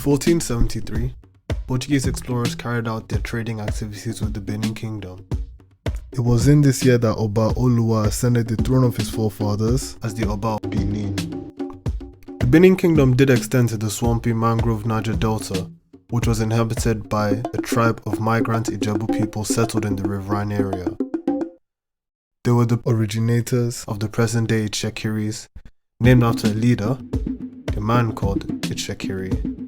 1473, Portuguese explorers carried out their trading activities with the Benin Kingdom. It was in this year that Oba Oluwa ascended the throne of his forefathers as the Oba of Benin. The Benin Kingdom did extend to the swampy mangrove Niger Delta, which was inhabited by a tribe of migrant Ijebu people settled in the riverine area. They were the originators of the present-day Itsekiris, named after a leader, a man called Itsekiri.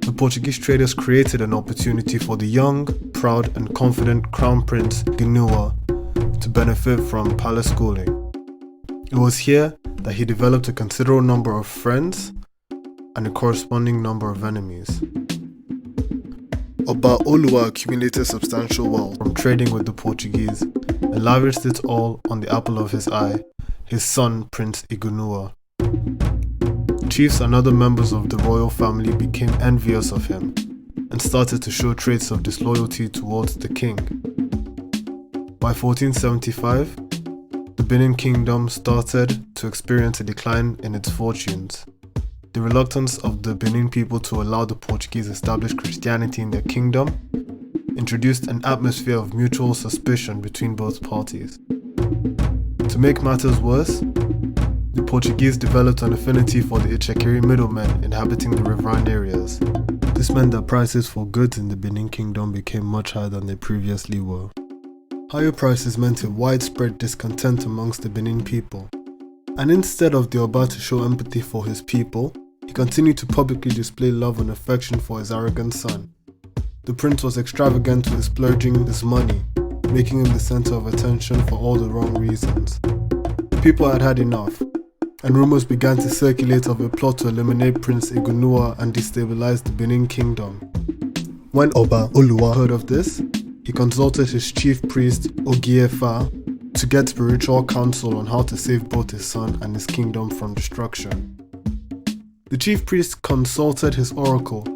The Portuguese traders created an opportunity for the young, proud and confident Crown Prince Ginuwa to benefit from palace schooling. It was here that he developed a considerable number of friends and a corresponding number of enemies. Oba Oluwa accumulated substantial wealth from trading with the Portuguese and lavished it all on the apple of his eye, his son Prince Ginuwa. Chiefs and other members of the royal family became envious of him and started to show traits of disloyalty towards the king. By 1475, the Benin Kingdom started to experience a decline in its fortunes. The reluctance of the Benin people to allow the Portuguese establish Christianity in their kingdom introduced an atmosphere of mutual suspicion between both parties. To make matters worse, the Portuguese developed an affinity for the Itsekiri middlemen inhabiting the riverine areas. This meant that prices for goods in the Benin Kingdom became much higher than they previously were. Higher prices meant a widespread discontent amongst the Benin people, and instead of the Oba to show empathy for his people, he continued to publicly display love and affection for his arrogant son. The prince was extravagant with splurging his money, making him the center of attention for all the wrong reasons. The people had had enough, and rumors began to circulate of a plot to eliminate Prince Ginuwa and destabilize the Benin Kingdom. When Oba Oluwa heard of this, he consulted his chief priest Ogiefa to get spiritual counsel on how to save both his son and his kingdom from destruction. The chief priest consulted his oracle,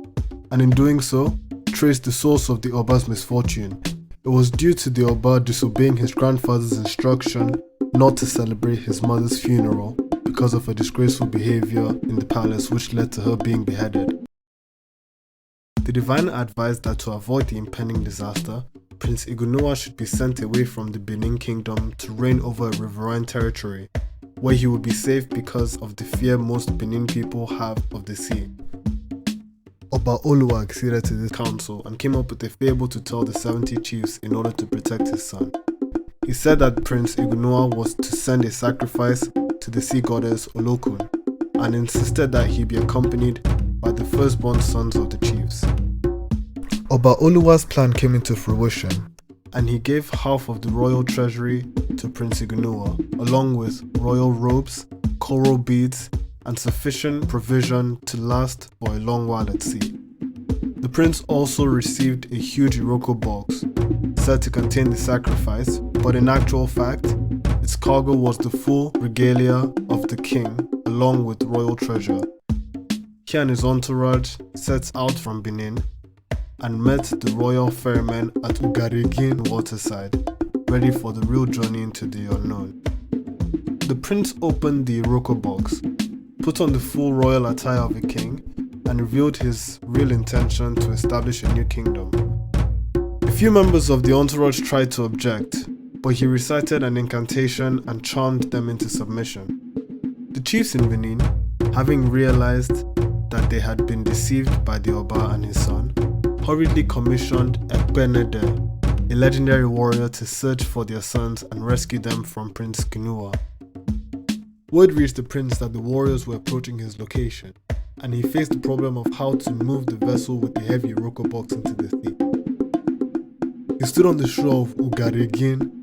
and in doing so, traced the source of the Oba's misfortune. It was due to the Oba disobeying his grandfather's instruction not to celebrate his mother's funeral because of her disgraceful behavior in the palace, which led to her being beheaded. The divine advised that to avoid the impending disaster, Prince Ginuwa should be sent away from the Benin Kingdom to reign over a riverine territory, where he would be safe because of the fear most Benin people have of the sea. Oba Oluwa acceded to this counsel and came up with a fable to tell the 70 chiefs in order to protect his son. He said that Prince Ginuwa was to send a sacrifice to the sea goddess Olokun, and insisted that he be accompanied by the firstborn sons of the chiefs. Oba Oluwa's plan came into fruition, and he gave half of the royal treasury to Prince Ginuwa, along with royal robes, coral beads, and sufficient provision to last for a long while at sea. The prince also received a huge Iroko box, said to contain the sacrifice, but in actual fact, its cargo was the full regalia of the king, along with royal treasure. He and his entourage set out from Benin and met the royal ferrymen at Ugaregin waterside, ready for the real journey into the unknown. The prince opened the Iroko box, put on the full royal attire of a king, and revealed his real intention to establish a new kingdom. A few members of the entourage tried to object, but he recited an incantation and charmed them into submission. The chiefs in Benin, having realized that they had been deceived by the Oba and his son, hurriedly commissioned Ekpenede, a legendary warrior, to search for their sons and rescue them from Prince Ginuwa. Word reached the prince that the warriors were approaching his location, and he faced the problem of how to move the vessel with the heavy Iroko box into the sea. He stood on the shore of Ugaregin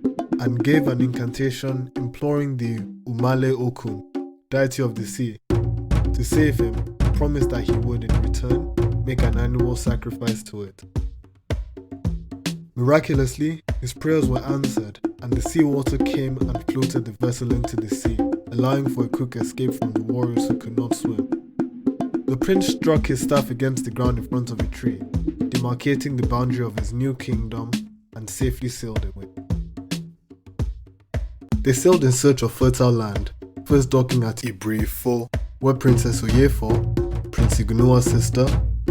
and gave an incantation imploring the Umale Okun, deity of the sea, to save him, promised that he would in return make an annual sacrifice to it. Miraculously, his prayers were answered, and the seawater came and floated the vessel into the sea, allowing for a quick escape from the warriors who could not swim. The prince struck his staff against the ground in front of a tree, demarcating the boundary of his new kingdom, and safely sailed away. They sailed in search of fertile land, first docking at Ibrifo, where Princess Oyefo, Prince Ginuwa's sister,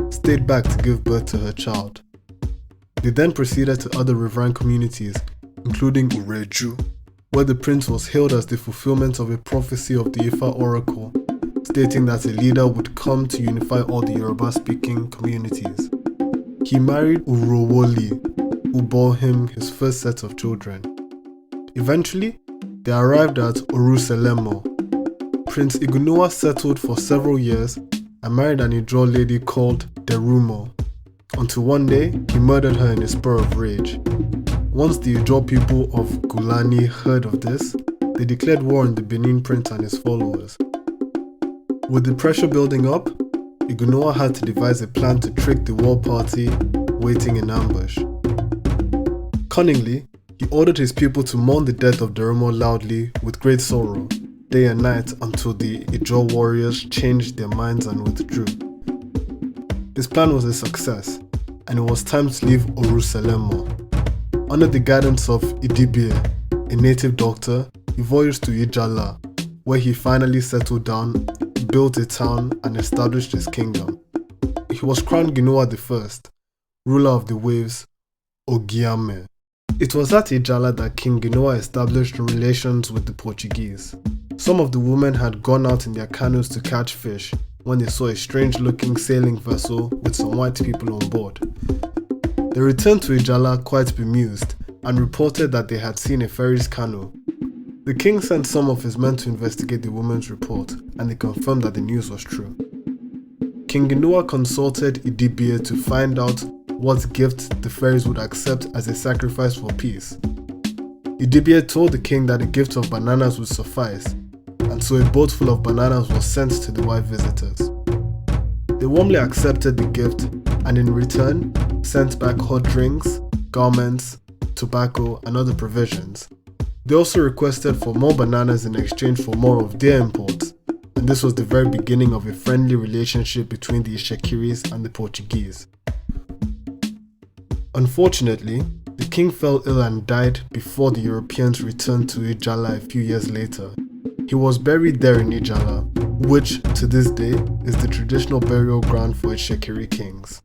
stayed back to give birth to her child. They then proceeded to other riverine communities, including Ureju, where the prince was hailed as the fulfillment of a prophecy of the Ifa oracle, stating that a leader would come to unify all the Yoruba-speaking communities. He married Urowoli, who bore him his first set of children. Eventually, they arrived at Oruselemo. Prince Ginuwa settled for several years and married an Ijaw lady called Derumo, until one day he murdered her in a spur of rage. Once the Ijaw people of Gulani heard of this, they declared war on the Benin prince and his followers. With the pressure building up, Ginuwa had to devise a plan to trick the war party waiting in ambush. Cunningly, he ordered his people to mourn the death of Derumo loudly with great sorrow, day and night, until the Ijaw warriors changed their minds and withdrew. His plan was a success, and it was time to leave Oruselemo. Under the guidance of Idibie, a native doctor, he voyaged to Ijala, where he finally settled down, built a town, and established his kingdom. He was crowned Ginuwa I, ruler of the waves, Ogiame. It was at Ijala that King Ginuwa established relations with the Portuguese. Some of the women had gone out in their canoes to catch fish when they saw a strange-looking sailing vessel with some white people on board. They returned to Ijala quite bemused and reported that they had seen a ferry's canoe. The king sent some of his men to investigate the women's report, and they confirmed that the news was true. King Ginuwa consulted Idibie to find out what gift the fairies would accept as a sacrifice for peace. Idibie told the king that a gift of bananas would suffice, and so a boat full of bananas was sent to the white visitors. They warmly accepted the gift and in return sent back hot drinks, garments, tobacco, and other provisions. They also requested for more bananas in exchange for more of their imports, and this was the very beginning of a friendly relationship between the Itsekiris and the Portuguese. Unfortunately, the king fell ill and died before the Europeans returned to Ijala a few years later. He was buried there in Ijala, which to this day is the traditional burial ground for Itsekiri kings.